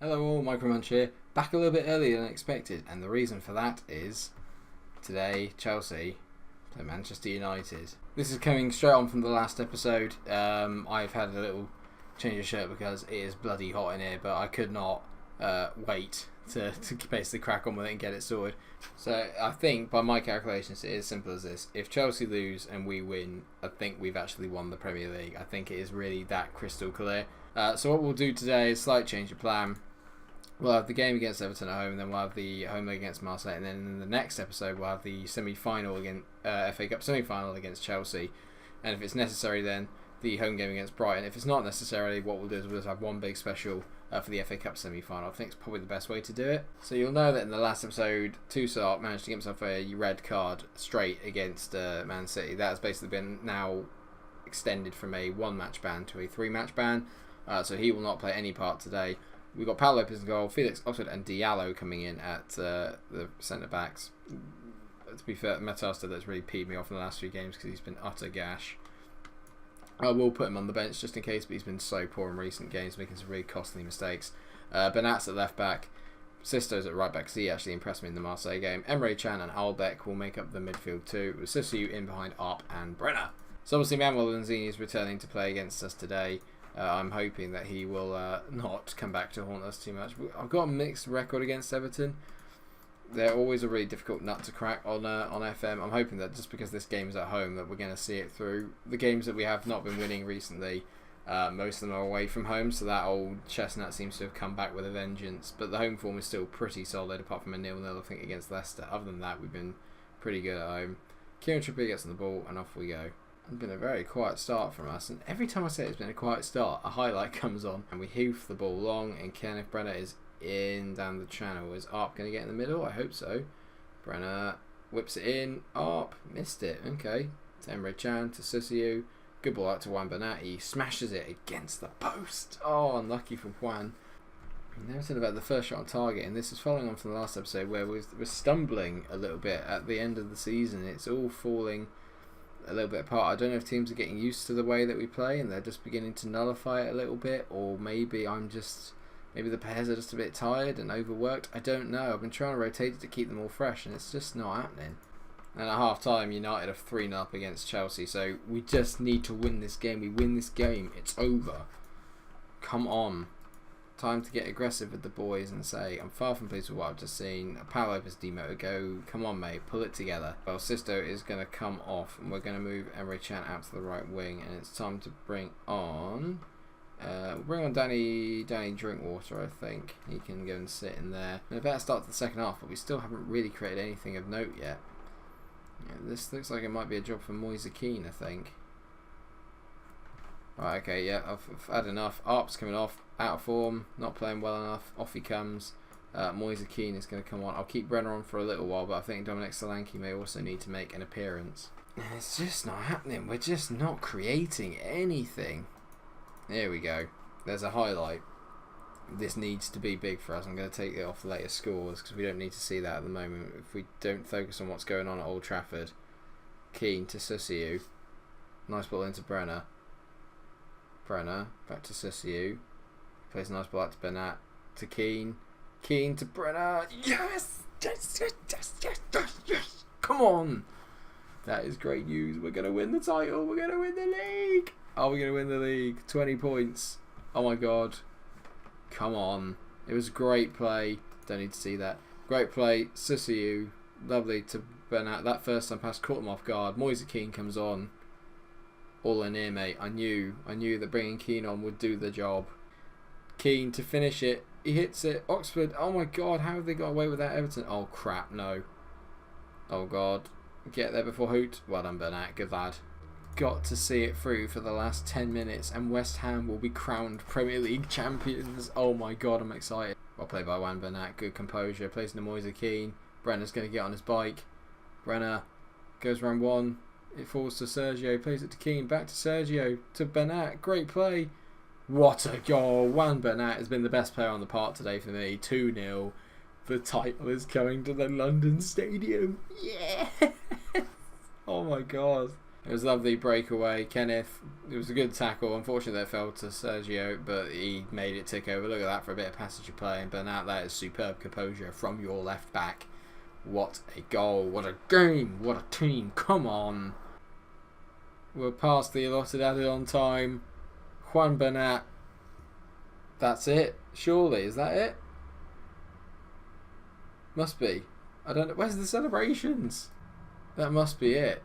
Hello all, MikeRo Munch here, back a little bit earlier than expected, and the reason for that is today Chelsea play Manchester United. This is coming straight on from the last episode. I've had a little change of shirt because it is bloody hot in here, but I could not wait to basically crack on with it and get it sorted. So I think by my calculations it is as simple as this: if Chelsea lose and we win, I think we've actually won the Premier League. I think it is really that crystal clear. So what we'll do today is slight change of plan. We'll have the game against Everton at home, and then we'll have the home leg against Marseille, and then in the next episode we'll have the semi-final against FA Cup semi-final against Chelsea, and if it's necessary then the home game against Brighton. If it's not necessary, what we'll do is we'll just have one big special for the FA Cup semi-final. I think it's probably the best way to do it. So you'll know that in the last episode, Toussaint managed to get himself a red card straight against Man City. That has basically been now extended from a 1-match ban to a 3-match ban, so he will not play any part today. We've got Paul Lopez in goal, Felix Oxford and Diallo coming in at the centre-backs. To be fair, Matasta that's really peed me off in the last few games because he's been utter gash. I will put him on the bench just in case, but he's been so poor in recent games, making some really costly mistakes. Benat's at left-back, Sisto's at right-back because he actually impressed me in the Marseille game. Emre Can and Albeck will make up the midfield too, with Sissou in behind Arp and Brenner. So obviously Manuel Lanzini is returning to play against us today. I'm hoping that he will not come back to haunt us too much. I've got a mixed record against Everton. They're always a really difficult nut to crack on FM. I'm hoping that just because this game is at home that we're going to see it through. The games that we have not been winning recently, most of them are away from home, so that old chestnut seems to have come back with a vengeance. But the home form is still pretty solid, apart from a 0-0 I think against Leicester. Other than that, we've been pretty good at home. Kieran Trippier gets on the ball and off we go. It's been a very quiet start from us, and every time I say it's been a quiet start, a highlight comes on and we hoof the ball long, and Kenneth Brenner is in down the channel. Is Arp going to get in the middle? I hope so. Brenner whips it in. Arp missed it. Okay. To Emre Can, to Sissou. Good ball out to Juan Bernat. He smashes it against the post. Oh, unlucky for Juan. We never said about the first shot on target, and this is following on from the last episode where we're stumbling a little bit at the end of the season. It's all falling a little bit apart. I don't know if teams are getting used to the way that we play and they're just beginning to nullify it a little bit, or maybe maybe the players are just a bit tired and overworked. I don't know. I've been trying to rotate it to keep them all fresh and it's just not happening. And at half time United are 3-0 up against Chelsea, so we just need to win this game. We win this game, it's over. Come on. Time to get aggressive with the boys and say, I'm far from pleased with what I've just seen. Paul Lopez demoted, go, come on mate, pull it together. Well, Sisto is going to come off and we're going to move Emre Can out to the right wing, and it's time to bring on Danny Drinkwater. I think he can go and sit in there. And a better start to the second half, but we still haven't really created anything of note yet. Yeah, this looks like it might be a job for Moise Kean, I think. Right, okay, yeah, I've had enough. Arp's coming off, out of form, not playing well enough. Off he comes. Moise Kean is going to come on. I'll keep Brenner on for a little while, but I think Dominic Solanke may also need to make an appearance. It's just not happening. We're just not creating anything. There we go. There's a highlight. This needs to be big for us. I'm going to take it off the latest scores because we don't need to see that at the moment. If we don't focus on what's going on at Old Trafford. Kean to Sissou. Nice ball into Brenner. Brenner back to Sissou. Plays a nice ball out to Bernat. To Kean. Kean to Brenner. Yes! Yes, yes, yes, yes, yes, yes! Come on! That is great news. We're going to win the title. We're going to win the league. Are we going to win the league? 20 points. Oh my god. Come on. It was great play. Don't need to see that. Great play. Sissou. Lovely to Bernat. That first time pass caught him off guard. Moise Kean comes on. All in here, mate. I knew that bringing Kean on would do the job. Kean to finish it. He hits it. Oxford. Oh my god. How have they got away with that, Everton? Oh crap. No. Oh god. Get there before Hoot. Well done, Bernat. Good lad. Got to see it through for the last 10 minutes and West Ham will be crowned Premier League champions. Oh my god, I'm excited. Well played by Juan Bernat. Good composure. Plays into Moise Kean. Brenner's going to get on his bike. Brenner goes round one. It falls to Sergio. Plays it to Kean. Back to Sergio. To Bernat. Great play. What a goal. Juan Bernat has been the best player on the park today for me. 2-0. The title is coming to the London Stadium. Yeah. Oh my god. It was a lovely breakaway. Kenneth, it was a good tackle. Unfortunately, that fell to Sergio, but he made it tick over. Look at that for a bit of passage of play. And Bernat, that is superb composure from your left back. What a goal. What a game. What a team. Come on. We're past the allotted added on time. Juan Bernat. That's it. Surely. Is that it? Must be. I don't know. Where's the celebrations? That must be it.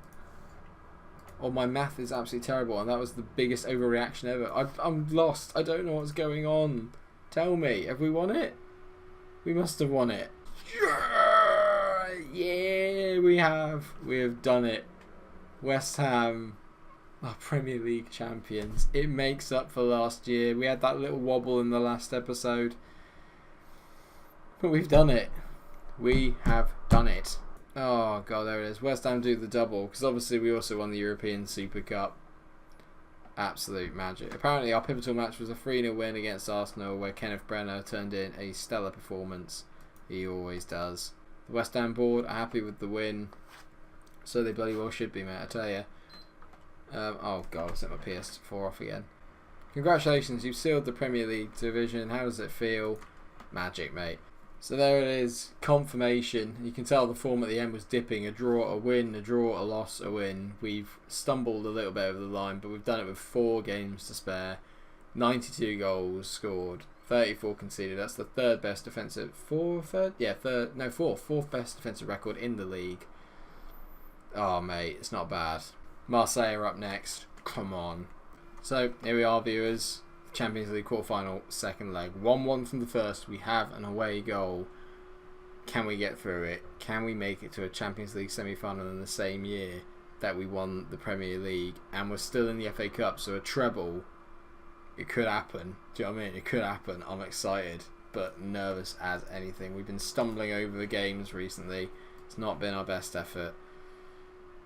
Or my math is absolutely terrible, and that was the biggest overreaction ever. I'm lost. I don't know what's going on. Tell me, have we won it? We must have won it. Yeah, we have. We have done it. West Ham are Premier League champions. It makes up for last year. We had that little wobble in the last episode. But we've done it. We have done it. Oh god, there it is. West Ham do the double, because obviously we also won the European Super Cup. Absolute magic. Apparently our pivotal match was a 3-0 win against Arsenal, where Kenneth Brenner turned in a stellar performance. He always does. The West Ham board are happy with the win. So they bloody well should be, mate, I tell you. Oh god, I set my PS4 off again. Congratulations, you've sealed the Premier League division. How does it feel? Magic, mate. So there it is, confirmation. You can tell the form at the end was dipping. A draw, a win, a draw, a loss, a win. We've stumbled a little bit over the line, but we've done it with 4 games to spare. 92 goals scored, 34 conceded. That's the fourth best defensive record in the league. Oh mate, it's not bad. Marseille are up next. Come on. So here we are, viewers. Champions League quarterfinal, second leg. 1-1 from the first. We have an away goal. Can we get through it? Can we make it to a Champions League semi-final in the same year that we won the Premier League? And we're still in the FA Cup, so a treble. It could happen. Do you know what I mean? It could happen. I'm excited, but nervous as anything. We've been stumbling over the games recently. It's not been our best effort.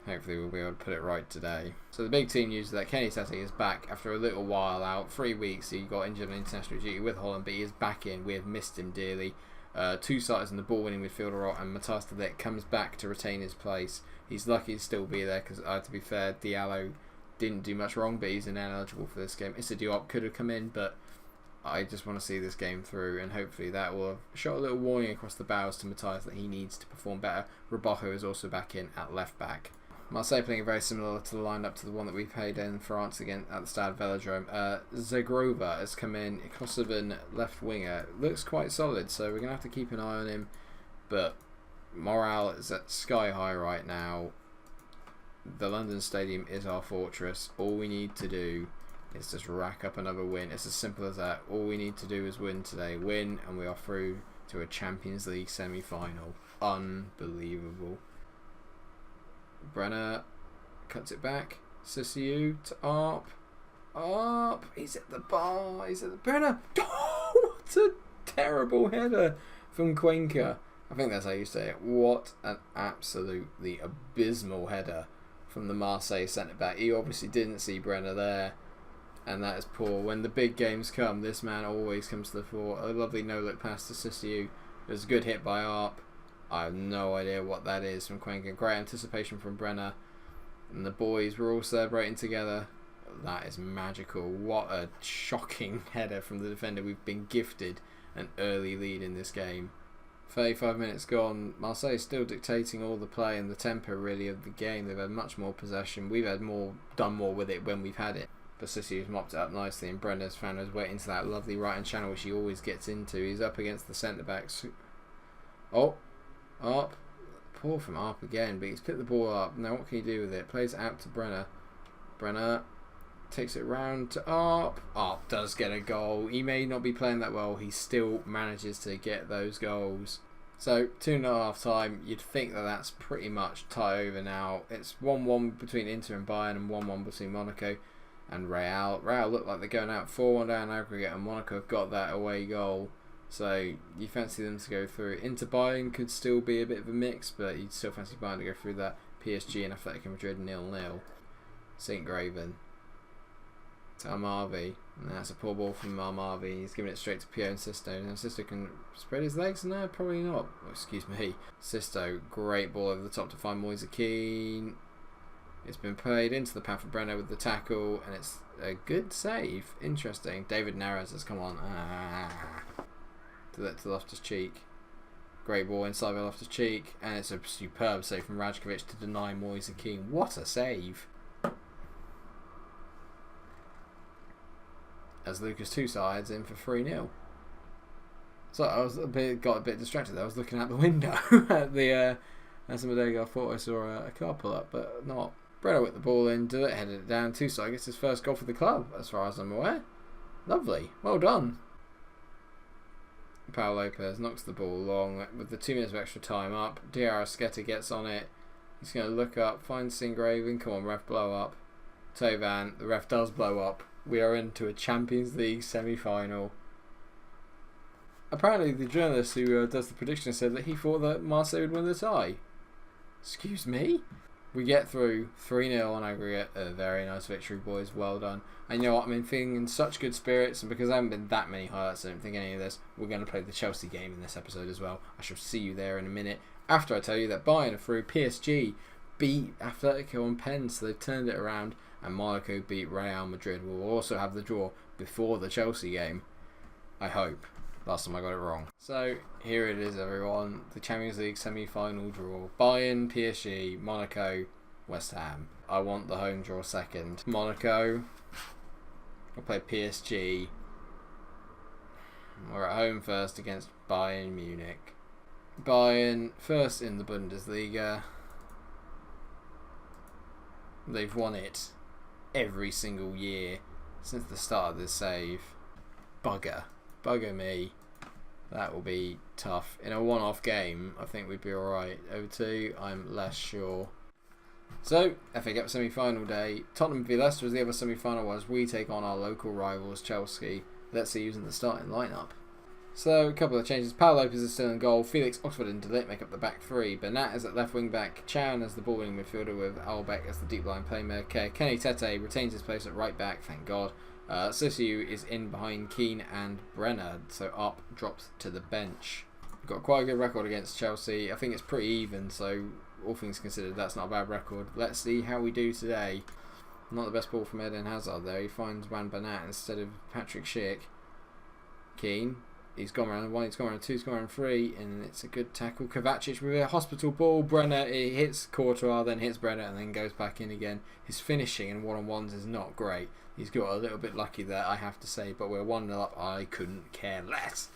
Hopefully we'll be able to put it right today. So the big team news is that Kenny Tete is back after a little while out. 3 weeks he got injured on international duty with Holland, but he is back in. We have missed him dearly. 2 starters in the ball-winning midfielder role, and Matthias de Ligt comes back to retain his place. He's lucky to still be there because, to be fair, Diallo didn't do much wrong, but he's ineligible for this game. Issa Diop could have come in, but I just want to see this game through, and hopefully that will have shot a little warning across the bows to Matthias that he needs to perform better. Robojo is also back in at left back. Marseille playing very similar to the lineup to the one that we played in France again at the Stade Velodrome. Zagrova has come in, a Kosovan left winger. Looks quite solid, so we're going to have to keep an eye on him. But morale is at sky high right now. The London Stadium is our fortress. All we need to do is just rack up another win. It's as simple as that. All we need to do is win today. Win, and we are through to a Champions League semi-final. Unbelievable. Brenner cuts it back. Sissou to Arp. Arp. He's at the bar. He's at the Brenner. Oh, what a terrible header from Cuenca. I think that's how you say it. What an absolutely abysmal header from the Marseille centre-back. He obviously didn't see Brenner there, and that is poor. When the big games come, this man always comes to the fore. A lovely no-look pass to Sissou. It was a good hit by Arp. I have no idea what that is from Cuenca. Great anticipation from Brenner. And the boys were all celebrating together. That is magical. What a shocking header from the defender. We've been gifted an early lead in this game. 35 minutes gone. Marseille is still dictating all the play and the tempo really of the game. They've had much more possession. We've had done more with it when we've had it. But Sissou's mopped it up nicely, and Brenner's found his way into that lovely right-hand channel which he always gets into. He's up against the centre-backs. Oh! Arp. Poor from Arp again, but he's picked the ball up. Now what can he do with it? Plays it out to Brenner. Brenner takes it round to Arp. Arp does get a goal. He may not be playing that well. He still manages to get those goals. So 2.5 time. You'd think that that's pretty much tie over now. It's 1-1 between Inter and Bayern and 1-1 between Monaco and Real. Real look like they're going out 4-1 down aggregate, and Monaco have got that away goal. So you fancy them to go through. Inter Bayern could still be a bit of a mix, but you'd still fancy Bayern to go through that. PSG and Atletico Madrid 0-0. St. Graven to Amarvi. And that's a poor ball from Amarvi. He's giving it straight to Pio and Sisto. Now Sisto can spread his legs? No, probably not. Oh, excuse me. Sisto, great ball over the top to find Moise Keane. It's been played into the path of Brenner with the tackle, and it's a good save. Interesting. David Neres has come on. To Loftus-Cheek. Great ball inside by Loftus-Cheek, and it's a superb save from Rajkovic to deny Moise Keane. What a save! As Lucas Two-Sides in for 3-0. So I was got a bit distracted. I was looking out the window at the Asamodega. I thought I saw a car pull up, but not. Brenner with the ball in, headed it down. Two-Side gets his first goal for the club, as far as I'm aware. Lovely. Well done. Paul Lopez knocks the ball long with the 2 minutes of extra time up. Diarra gets on it. He's going to look up, find Singraven. Come on, ref, blow up. Tovan, the ref does blow up. We are into a Champions League semi-final. Apparently the journalist who does the prediction said that he thought that Marseille would win the tie. Excuse me? We get through 3-0 on aggregate. A very nice victory, boys. Well done. And you know what? I'm feeling in such good spirits, and because I haven't been that many highlights, I don't think any of this, we're going to play the Chelsea game in this episode as well. I shall see you there in a minute. After I tell you that Bayern are through, PSG beat Atletico on pens, so they've turned it around, and Monaco beat Real Madrid. We'll also have the draw before the Chelsea game. I hope. Last time I got it wrong. So, here it is, everyone. The Champions League semi-final draw. Bayern, PSG, Monaco, West Ham. I want the home draw second. Monaco. We'll play PSG. We're at home first against Bayern Munich. Bayern, first in the Bundesliga. They've won it every single year since the start of this save. Bugger me. That will be tough. In a one-off game, I think we'd be alright. Over 2, I'm less sure. So, FA Cup semi-final day. Tottenham v Leicester as the other semi-final was. We take on our local rivals, Chelsea. Let's see who's in the starting lineup. So, a couple of changes. Paul Lopez is still in goal. Felix, Oxford and Delit make up the back 3. Bernat is at left wing back. Chan as the ball-winning midfielder with Albeck as the deep line playmaker. Kenny Tete retains his place at right back, thank God. Sissou is in behind Keane and Brenner, so up drops to the bench. We've got quite a good record against Chelsea. I think it's pretty even, so all things considered, that's not a bad record. Let's see how we do today. Not the best ball from Eden Hazard there. He finds Juan Bernat instead of Patrick Schick. Keane. He's gone around 1, he's gone around 2, he's gone around 3, and it's a good tackle. Kovacic with a hospital ball. Brenner, it hits Courtois, then hits Brenner, and then goes back in again. His finishing in one-on-ones is not great. He's got a little bit lucky there, I have to say, but we're 1-0 up. I couldn't care less.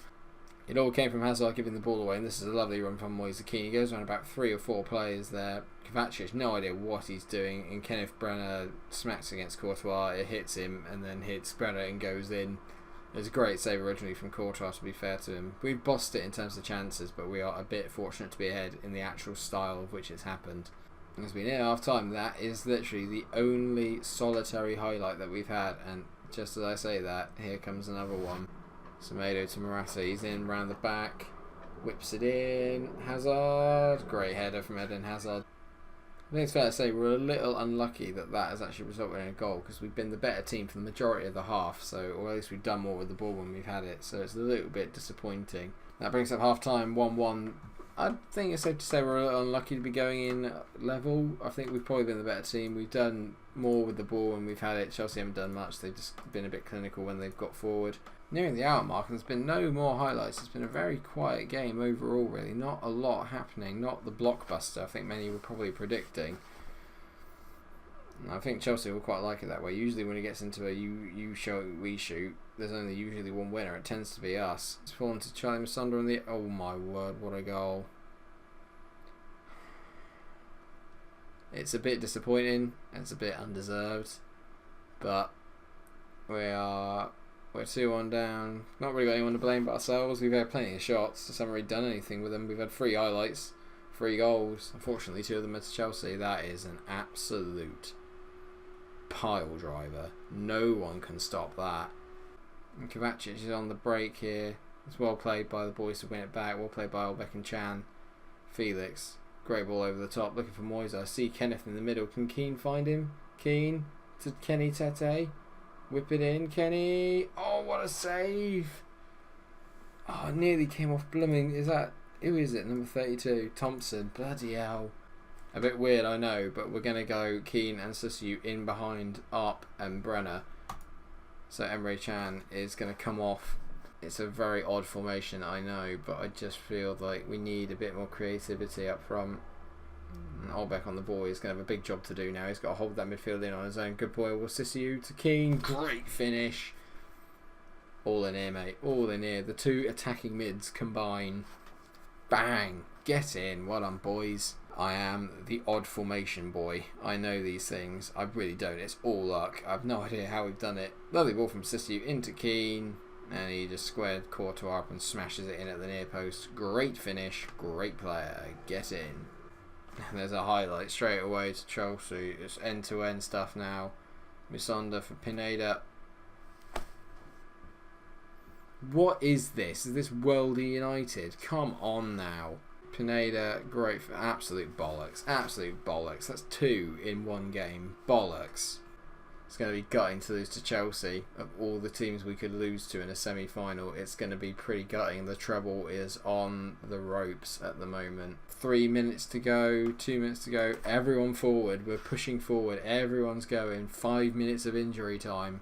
It all came from Hazard giving the ball away, and this is a lovely run from Moise Keane. He goes around about 3 or 4 players there. Kovacic, no idea what he's doing, and Kenneth Brenner smacks against Courtois. It hits him, and then hits Brenner and goes in. It was a great save originally from Courtois, to be fair to him. We've bossed it in terms of chances, but we are a bit fortunate to be ahead in the actual style of which it's happened. As we near half time, that is literally the only solitary highlight that we've had, and just as I say that, here comes another one. Semedo to Morata, he's in round the back, whips it in, Hazard, great header from Eden Hazard. I think it's fair to say we're a little unlucky that has actually resulted in a goal, because we've been the better team for the majority of the half, or at least we've done more with the ball when we've had it, so it's a little bit disappointing. That brings up half time, 1-1. I think it's safe to say we're a little unlucky to be going in level. I think we've probably been the better team. We've done more with the ball when we've had it. Chelsea haven't done much. They've just been a bit clinical when they've got forward. Nearing the hour mark, and there's been no more highlights. It's been a very quiet game overall, really. Not a lot happening. Not the blockbuster I think many were probably predicting. And I think Chelsea will quite like it that way. Usually when it gets into a you shoot, we shoot, there's only usually one winner. It tends to be us. It's fallen to Charlie Musonda on the... Oh my word, what a goal. It's a bit disappointing. It's a bit undeserved. But we're 2-1 down. Not really got anyone to blame but ourselves. We've had plenty of shots. Just haven't really done anything with them. We've had 3 highlights, 3 goals. Unfortunately, 2 of them are to Chelsea. That is an absolute pile driver. No one can stop that. And Kovacic is on the break here. It's well played by the boys to win it back. Well played by Albeck and Chan. Felix, great ball over the top, looking for Moise. I see Kenneth in the middle. Can Keane find him? Keane to Kenny Tete. Whip it in, Kenny. Oh, what a save! Oh, it nearly came off blooming. Who is it? Number 32, Thompson. Bloody hell. A bit weird, I know, but we're going to go Keane and Susiu in behind Arp and Brenner. So Emre Can is going to come off. It's a very odd formation, I know, but I just feel like we need a bit more creativity up front. Olbeck on the ball. He's going to have a big job to do now. He's got to hold that midfield in on his own. Good boy, Susiu to Keane. Great finish. All in here, mate. All in here. The two attacking mids combine. Bang. Get in. Well done, boys. I am the odd formation boy. I know these things. I really don't. It's all luck. I have no idea how we've done it. Lovely ball from Susiu into Keane. And he just squared Courtois up and smashes it in at the near post. Great finish. Great player. Get in. And there's a highlight straight away to Chelsea. It's end-to-end stuff now. Musonda for Pineda. What is this? Is this Worldy United? Come on now. Pineda, great for absolute bollocks. Absolute bollocks. That's 2 in one game. Bollocks. It's going to be gutting to lose to Chelsea. Of all the teams we could lose to in a semi-final, it's going to be pretty gutting. The treble is on the ropes at the moment. 3 minutes to go, 2 minutes to go. Everyone forward. We're pushing forward. Everyone's going. 5 minutes of injury time.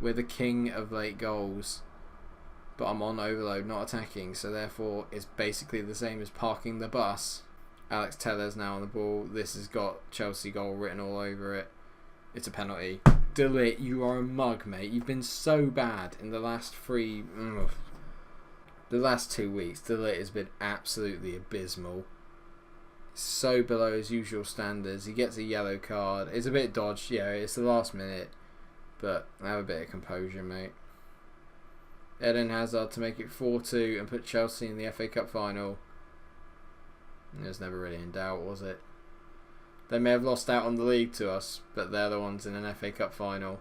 We're the king of late goals. But I'm on overload, not attacking, so therefore it's basically the same as parking the bus. Alex Tellers now on the ball. This has got Chelsea goal written all over it. It's a penalty. De Ligt, you are a mug, mate. You've been so bad in the last the last 2 weeks. De Ligt has been absolutely abysmal. So below his usual standards. He gets a yellow card. It's a bit dodged, yeah, it's the last minute. But have a bit of composure, mate. Eden Hazard to make it 4-2 and put Chelsea in the FA Cup final. It was never really in doubt, was it? They may have lost out on the league to us, but they're the ones in an FA Cup final.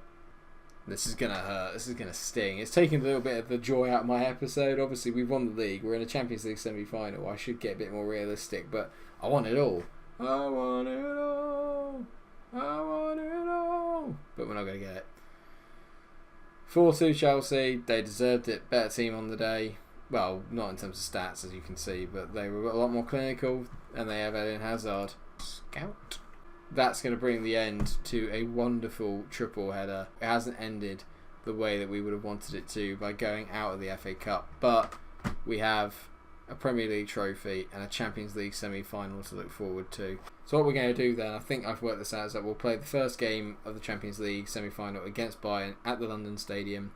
This is going to hurt. This is going to sting. It's taking a little bit of the joy out of my episode. Obviously, we've won the league. We're in a Champions League semi-final. I should get a bit more realistic, but I want it all. I want it all. I want it all. But we're not going to get it. 4-2 Chelsea. They deserved it. Better team on the day. Well, not in terms of stats, as you can see, but they were a lot more clinical, and they have Eden Hazard. Scout. That's going to bring the end to a wonderful triple header. It hasn't ended the way that we would have wanted it to by going out of the FA Cup, but we have a Premier League trophy and a Champions League semi-final to look forward to. So what we're going to do then, I think I've worked this out, is that we'll play the first game of the Champions League semi-final against Bayern at the London Stadium.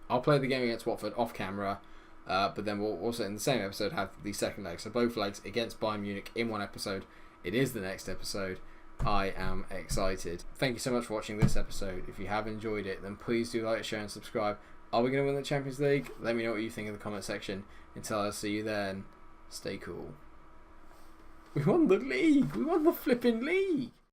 I'll play the game against Watford off camera, but then we'll also in the same episode have the second leg. So both legs against Bayern Munich in one episode. It is the next episode. I am excited. Thank you so much for watching this episode. If you have enjoyed it, then please do like, share and subscribe. Are we going to win the Champions League? Let me know what you think in the comment section. Until I see you then, stay cool. We won the league! We won the flipping league!